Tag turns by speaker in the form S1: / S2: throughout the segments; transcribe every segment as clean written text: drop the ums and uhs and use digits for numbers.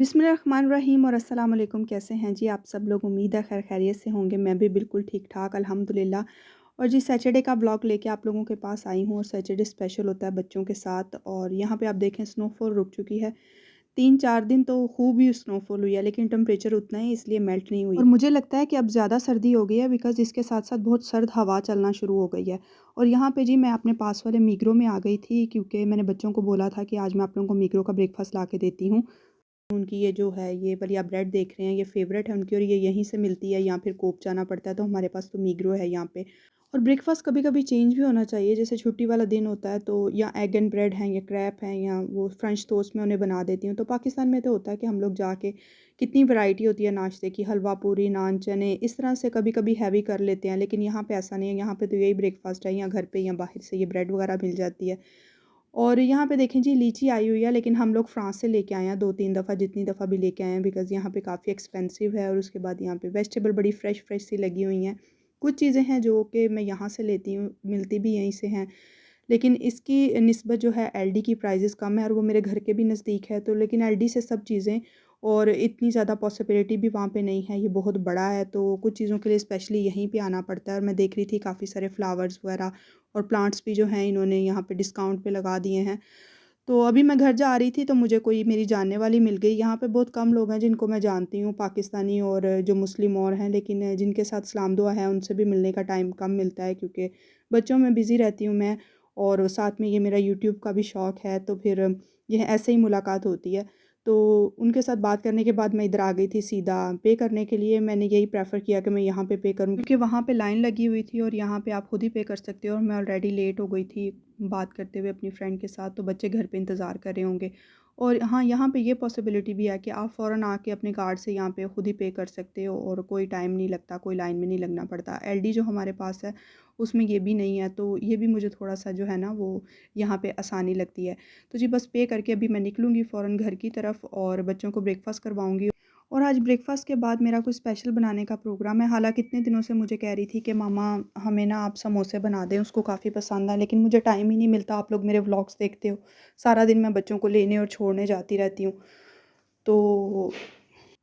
S1: बिस्मिल्लाहिर्रहमानिर्रहीम और अस्सलाम वालेकुम। कैसे हैं जी आप सब लोग? उम्मीद है खैर खैरियत से होंगे। मैं भी बिल्कुल ठीक-ठाक अल्हम्दुलिल्लाह। और जी सैटरडे का ब्लॉग लेके आप लोगों के पास आई हूँ और सैटरडे स्पेशल होता है बच्चों के साथ। और यहाँ पे आप देखें स्नोफॉल रुक चुकी है। 3-4 दिन तो खूब ही स्नोफॉल हुई है, लेकिन टेम्परेचर उतना ही इसलिए मेल्ट नहीं हुई। और मुझे लगता है कि अब ज़्यादा सर्दी हो गई है बिकॉज़ इसके साथ-साथ बहुत सर्द हवा चलना शुरू हो गई है। और यहाँ पे जी मैं अपने पास वाले मीग्रो में आ गई थी क्योंकि मैंने बच्चों को बोला था कि आज मैं आप लोगों को मीग्रो का ब्रेकफ़ास्ट ला के देती हूँ। उनकी ये जो है ये वाली आप ब्रेड देख रहे हैं ये फ़ेवरेट है उनकी और ये यहीं से मिलती है या फिर कोप जाना पड़ता है, तो हमारे पास तो मीग्रो है यहाँ पे। और ब्रेकफ़ास्ट कभी-कभी चेंज भी होना चाहिए, जैसे छुट्टी वाला दिन होता है तो या एग एंड ब्रेड हैं या क्रैप हैं या वो फ्रेंच टोस्ट मैं उन्हें बना देती हूँ। तो पाकिस्तान में तो होता है कि हम लोग जाके कितनी वैरायटी होती है नाश्ते की, हलवा पूरी, नान, चने, इस तरह से कभी-कभी हैवी कर लेते हैं। लेकिन यहाँ पे ऐसा नहीं है, यहाँ पे तो यही ब्रेकफ़ास्ट है या घर पे या बाहर से ये ब्रेड वगैरह मिल जाती है। और यहाँ पे देखें जी लीची आई हुई है, लेकिन हम लोग फ्रांस से लेके आए हैं 2-3 दफ़ा, जितनी दफ़ा भी लेके आए हैं बिकॉज़ यहाँ पे काफ़ी एक्सपेंसिव है। और उसके बाद यहाँ पे वेजिटेबल बड़ी फ़्रेश सी लगी हुई हैं। कुछ चीज़ें हैं जो कि मैं यहाँ से लेती हूँ, मिलती भी यहीं से हैं, लेकिन इसकी निस्बत जो है एलडी की प्राइसेस कम है और वो मेरे घर के भी नज़दीक है, तो लेकिन एलडी से सब चीज़ें और इतनी ज़्यादा पॉसिबिलिटी भी वहाँ पे नहीं है, ये बहुत बड़ा है तो कुछ चीज़ों के लिए स्पेशली यहीं पे आना पड़ता है। और मैं देख रही थी काफ़ी सारे फ्लावर्स वगैरह और प्लांट्स भी जो हैं इन्होंने यहाँ पे डिस्काउंट पे लगा दिए हैं। तो अभी मैं घर जा रही थी तो मुझे कोई मेरी जानने वाली मिल गई। यहाँ पे बहुत कम लोग हैं जिनको मैं जानती हूँ, पाकिस्तानी और जो मुस्लिम और हैं, लेकिन जिनके साथ सलाम दुआ है उनसे भी मिलने का टाइम कम मिलता है क्योंकि बच्चों में बिज़ी रहती हूँ मैं और साथ में ये मेरा यूट्यूब का भी शौक़ है, तो फिर ये ऐसे ही मुलाकात होती है। तो उनके साथ बात करने के बाद मैं इधर आ गई थी सीधा पे करने के लिए। मैंने यही प्रेफ़र किया कि मैं यहाँ पे करूँ क्योंकि वहाँ पे लाइन लगी हुई थी और यहाँ पे आप खुद ही पे कर सकते हो और मैं ऑलरेडी लेट हो गई थी बात करते हुए अपनी फ्रेंड के साथ, तो बच्चे घर पे इंतज़ार कर रहे होंगे। और हाँ, यहाँ पे ये पॉसिबिलिटी भी है कि आप फ़ौरन आके अपने कार्ड से यहाँ पे खुद ही पे कर सकते हो और कोई टाइम नहीं लगता, कोई लाइन में नहीं लगना पड़ता। एलडी जो हमारे पास है उसमें ये भी नहीं है, तो ये भी मुझे थोड़ा-सा जो है ना वो यहाँ पे आसानी लगती है। तो जी बस पे करके अभी मैं निकलूँगी फ़ौरन घर की तरफ और बच्चों को ब्रेकफ़ास्ट करवाऊँगी। और आज ब्रेकफ़ास्ट के बाद मेरा कुछ स्पेशल बनाने का प्रोग्राम है। हालाँकि इतने दिनों से मुझे कह रही थी कि मामा हमें ना आप समोसे बना दें, उसको काफ़ी पसंद है, लेकिन मुझे टाइम ही नहीं मिलता। आप लोग मेरे व्लॉग्स देखते हो, सारा दिन मैं बच्चों को लेने और छोड़ने जाती रहती हूँ। तो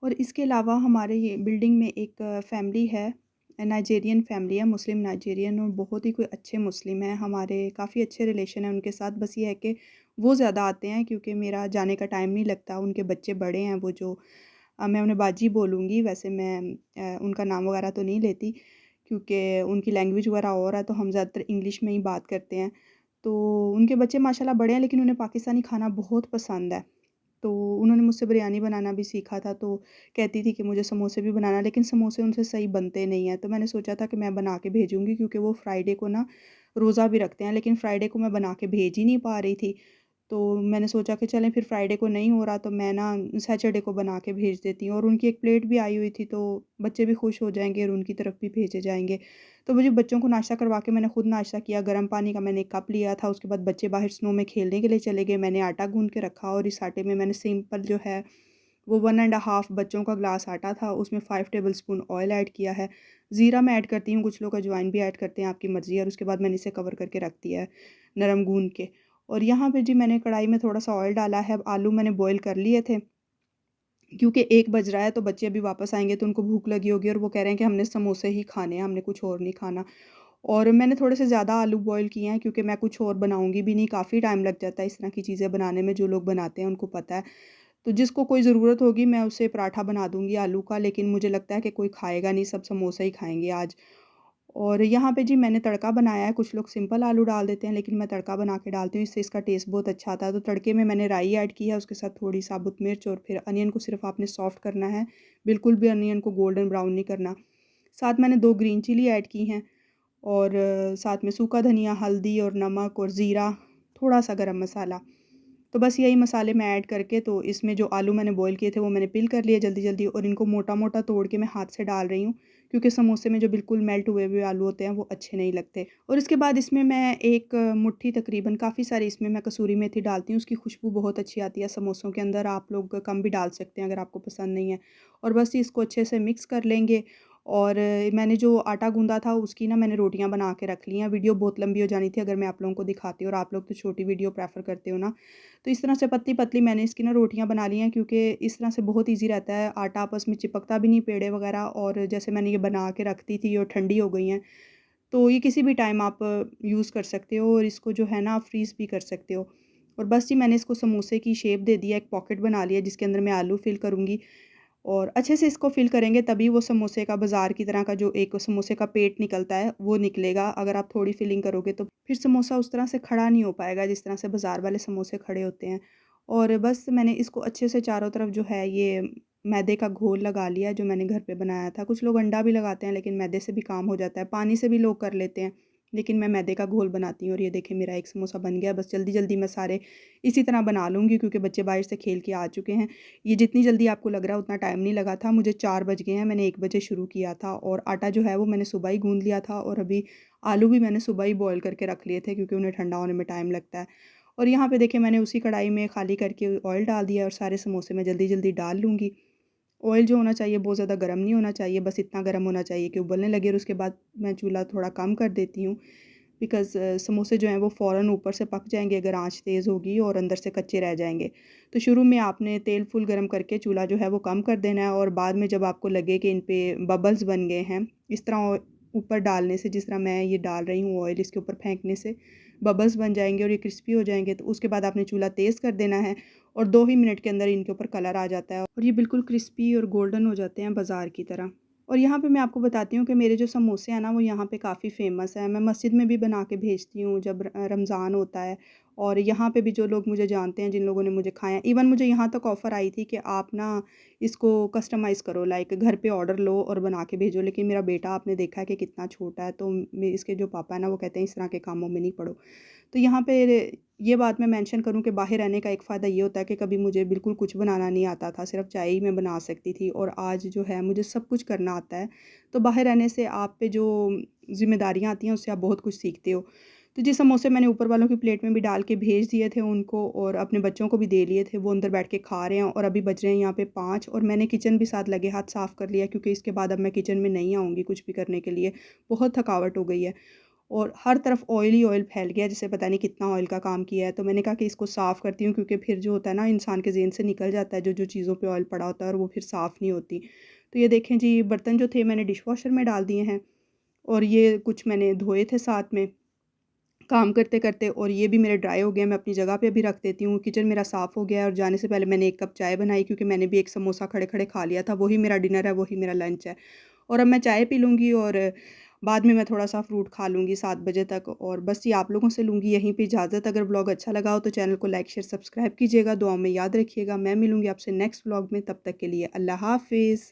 S1: और इसके अलावा हमारे ये बिल्डिंग में एक फैमिली है, नाइजेरियन फैमिली है, मुस्लिम नाइजेरियन, और बहुत ही कोई अच्छे मुस्लिम हैं, हमारे काफ़ी अच्छे रिलेशन हैं उनके साथ। बस ये है कि वो ज़्यादा आते हैं क्योंकि मेरा जाने का टाइम नहीं लगता। उनके बच्चे बड़े हैं, वो जो मैं उन्हें बाजी बोलूँगी, वैसे मैं उनका नाम वगैरह तो नहीं लेती क्योंकि उनकी लैंग्वेज वगैरह और है, तो हम ज़्यादातर इंग्लिश में ही बात करते हैं। तो उनके बच्चे माशाल्लाह बड़े हैं, लेकिन उन्हें पाकिस्तानी खाना बहुत पसंद है। तो उन्होंने मुझसे बिरयानी बनाना भी सीखा था, तो कहती थी कि मुझे समोसे भी बनाना, लेकिन समोसे उनसे सही बनते नहीं हैं। तो मैंने सोचा था कि मैं बना के भेजूँगी क्योंकि वो फ्राइडे को ना रोज़ा भी रखते हैं, लेकिन फ्राइडे को मैं बना के भेज ही नहीं पा रही थी। तो मैंने सोचा कि चलें फिर फ्राइडे को नहीं हो रहा तो मैं ना सैटरडे को बना के भेज देती हूँ। और उनकी एक प्लेट भी आई हुई थी तो बच्चे भी खुश हो जाएँगे और उनकी तरफ भी भेजे जाएँगे। तो मुझे बच्चों को नाश्ता करवा के मैंने खुद नाश्ता किया, गर्म पानी का मैंने 1 कप लिया था। उसके बाद बच्चे बाहर स्नो में खेलने के लिए चले गए। मैंने आटा गूँध के रखा और इस आटे में मैंने सिंपल जो है वो 1 एंड हाफ बच्चों का ग्लास आटा था, उसमें 5 टेबलस्पून ऑयल ऐड किया है। ज़ीरा मैं ऐड करती हूँ, कुछ लोग अजवाइन भी ऐड करते हैं, आपकी मर्ज़ी है। और उसके बाद मैंने इसे कवर करके रख दिया है नरम गूँध के। और यहाँ पे जी मैंने कढ़ाई में थोड़ा-सा ऑयल डाला है। अब आलू मैंने बॉयल कर लिए थे क्योंकि 1 बज रहा है तो बच्चे अभी वापस आएँगे तो उनको भूख लगी होगी और वो कह रहे हैं कि हमने समोसे ही खाने हैं, हमने कुछ और नहीं खाना। और मैंने थोड़े से ज़्यादा आलू बॉयल किए हैं क्योंकि मैं कुछ और बनाऊँगी भी नहीं, काफ़ी टाइम लग जाता है इस तरह की चीज़ें बनाने में, जो लोग बनाते हैं उनको पता है। तो जिसको कोई ज़रूरत होगी मैं उसे पराठा बना दूँगी आलू का, लेकिन मुझे लगता है कि कोई खाएगा नहीं, सब समोसा ही खाएँगे आज। और यहाँ पे जी मैंने तड़का बनाया है, कुछ लोग सिंपल आलू डाल देते हैं, लेकिन मैं तड़का बना के डालती हूँ, इससे इसका टेस्ट बहुत अच्छा आता है। तो तड़के में मैंने राई ऐड की है, उसके साथ थोड़ी साबुत मिर्च और फिर अनियन को सिर्फ़ आपने सॉफ़्ट करना है, बिल्कुल भी अनियन को गोल्डन ब्राउन नहीं करना। साथ मैंने 2 ग्रीन चिली ऐड की हैं और साथ में सूखा धनिया, हल्दी और नमक और ज़ीरा, थोड़ा-सा गरम मसाला। तो बस यही मसाले मैं ऐड करके तो इसमें जो आलू मैंने बॉयल किए थे वो मैंने पील कर लिए जल्दी-जल्दी और इनको मोटा-मोटा तोड़ के मैं हाथ से डाल रही हूँ, क्योंकि समोसे में जो बिल्कुल मेल्ट हुए हुए आलू होते हैं वो अच्छे नहीं लगते। और इसके बाद इसमें मैं एक मुट्ठी तकरीबन, काफ़ी सारी इसमें मैं कसूरी मेथी डालती हूँ, उसकी खुशबू बहुत अच्छी आती है समोसों के अंदर, आप लोग कम भी डाल सकते हैं अगर आपको पसंद नहीं है। और बस इसको अच्छे से मिक्स कर लेंगे और मैंने जो आटा गूँधा था उसकी ना मैंने रोटियाँ बना के रख ली हैं। वीडियो बहुत लंबी हो जानी थी अगर मैं आप लोगों को दिखाती और आप लोग तो छोटी वीडियो प्रेफ़र करते हो ना। तो इस तरह से पतली-पतली मैंने इसकी ना रोटियाँ बना ली हैं क्योंकि इस तरह से बहुत ईज़ी रहता है, आटा आपस में चिपकता भी नहीं पेड़े वग़ैरह और जैसे मैंने ये बना के रख दी थी और ठंडी हो गई हैं। तो ये किसी भी टाइम आप यूज़ कर सकते हो और इसको जो है ना आप फ्रीज़ भी कर सकते हो। और बस जी मैंने इसको समोसे की शेप दे दी है, एक पॉकेट बना लिया जिसके अंदर मैं आलू फ़िल करूँगी और अच्छे से इसको फ़िल करेंगे तभी वो समोसे का बाज़ार की तरह का जो एक समोसे का पेट निकलता है, वो निकलेगा। अगर आप थोड़ी फ़िलिंग करोगे तो फिर समोसा उस तरह से खड़ा नहीं हो पाएगा जिस तरह से बाज़ार वाले समोसे खड़े होते हैं। और बस मैंने इसको अच्छे से चारों तरफ जो है ये मैदे का घोल लगा लिया जो मैंने घर पे बनाया था। कुछ लोग अंडा भी लगाते हैं लेकिन मैदे से भी काम हो जाता है, पानी से भी लोग कर लेते हैं। लेकिन मैं मैदे का घोल बनाती हूँ और ये देखिए मेरा एक समोसा बन गया। बस जल्दी-जल्दी मैं सारे इसी तरह बना लूँगी क्योंकि बच्चे बाहर से खेल के आ चुके हैं। ये जितनी जल्दी आपको लग रहा है उतना टाइम नहीं लगा था। मुझे 4 बज गए हैं, मैंने 1 बजे शुरू किया था और आटा जो है वो मैंने सुबह ही गूँध लिया था और अभी आलू भी मैंने सुबह ही बॉयल करके रख लिए थे क्योंकि उन्हें ठंडा होने में टाइम लगता है। और यहाँ पे देखिए मैंने उसी कढ़ाई में खाली करके ऑयल डाल दिया और सारे समोसे मैं जल्दी-जल्दी डाल लूँगी। ऑयल जो होना चाहिए बहुत ज़्यादा गर्म नहीं होना चाहिए, बस इतना गर्म होना चाहिए कि उबलने लगे और उसके बाद मैं चूल्हा थोड़ा कम कर देती हूँ। बिकॉज़ समोसे जो हैं वो फ़ौरन ऊपर से पक जाएँगे अगर आँच तेज़ होगी और अंदर से कच्चे रह जाएँगे। तो शुरू में आपने तेल फुल गरम करके चूल्हा जो है वो कम कर देना है और बाद में जब आपको लगे कि इन पे बबल्स बन गए हैं, इस तरह ऊपर डालने से जिस तरह मैं ये डाल रही हूँ ऑयल इसके ऊपर फेंकने से बबल्स बन जाएँगे और ये क्रिस्पी हो जाएँगे। तो उसके बाद आपने चूल्हा तेज़ कर देना है और 2 ही मिनट के अंदर इनके ऊपर कलर आ जाता है और ये बिल्कुल क्रिस्पी और गोल्डन हो जाते हैं बाज़ार की तरह। और यहाँ पे मैं आपको बताती हूँ कि मेरे जो समोसे हैं ना वो यहाँ पे काफ़ी फ़ेमस हैं। मैं मस्जिद में भी बना के भेजती हूँ जब रमज़ान होता है और यहाँ पे भी जो लोग मुझे जानते हैं, जिन लोगों ने मुझे खाया इवन मुझे यहाँ तक ऑफ़र आई थी कि आप ना इसको कस्टमाइज़ करो लाइक घर पे ऑर्डर लो और बना के भेजो। लेकिन मेरा बेटा आपने देखा है कि कितना छोटा है तो इसके जो पापा है ना वो कहते हैं इस तरह के कामों में नहीं पड़ो। तो यहाँ पे ये बात मैं मेंशन करूँ कि बाहर रहने का एक फ़ायदा ये होता है कि कभी मुझे बिल्कुल कुछ बनाना नहीं आता था, सिर्फ़ चाय ही मैं बना सकती थी और आज जो है मुझे सब कुछ करना आता है। तो बाहर रहने से आप पे जो ज़िम्मेदारियाँ आती हैं उससे आप बहुत कुछ सीखते हो। तो जी समोसे मैंने ऊपर वालों की प्लेट में भी डाल के भेज दिए थे उनको और अपने बच्चों को भी दे लिए थे, वो अंदर बैठ के खा रहे हैं और अभी बज रहे हैं यहाँ पे 5 और मैंने किचन भी साथ लगे हाथ साफ़ कर लिया क्योंकि इसके बाद अब मैं किचन में नहीं आऊँगी कुछ भी करने के लिए, बहुत थकावट हो गई है। और हर तरफ ऑयल ही ऑयल फैल गया जैसे पता नहीं कितना ऑयल का काम किया है। तो मैंने कहा कि इसको साफ़ करती हूँ क्योंकि फिर जो होता है ना इंसान के ज़हन से निकल जाता है जो-जो चीज़ों पे ऑयल पड़ा होता है और वो फिर साफ़ नहीं होती। तो ये देखें जी बर्तन जो थे मैंने डिशवॉशर में डाल दिए हैं और ये कुछ मैंने धोए थे साथ में काम करते-करते और ये भी मेरे ड्राई हो गए हैं, मैं अपनी जगह पे भी रख देती हूँ। किचन मेरा साफ़ हो गया है और जाने से पहले मैंने 1 कप चाय बनाई क्योंकि मैंने भी एक समोसा खड़े-खड़े खा लिया था, वही मेरा डिनर है, वही मेरा लंच है। और अब मैं चाय पी लूँगी और बाद में मैं थोड़ा-सा फ्रूट खा लूँगी 7 बजे तक और बस ये आप लोगों से लूँगी यहीं पे इजाज़त। अगर व्लॉग अच्छा लगा हो तो चैनल को लाइक, शेयर, सब्सक्राइब कीजिएगा। दुआओं में याद रखिएगा। मैं मिलूँगी आपसे नेक्स्ट व्लॉग में, तब तक के लिए अल्लाह हाफ़िज़।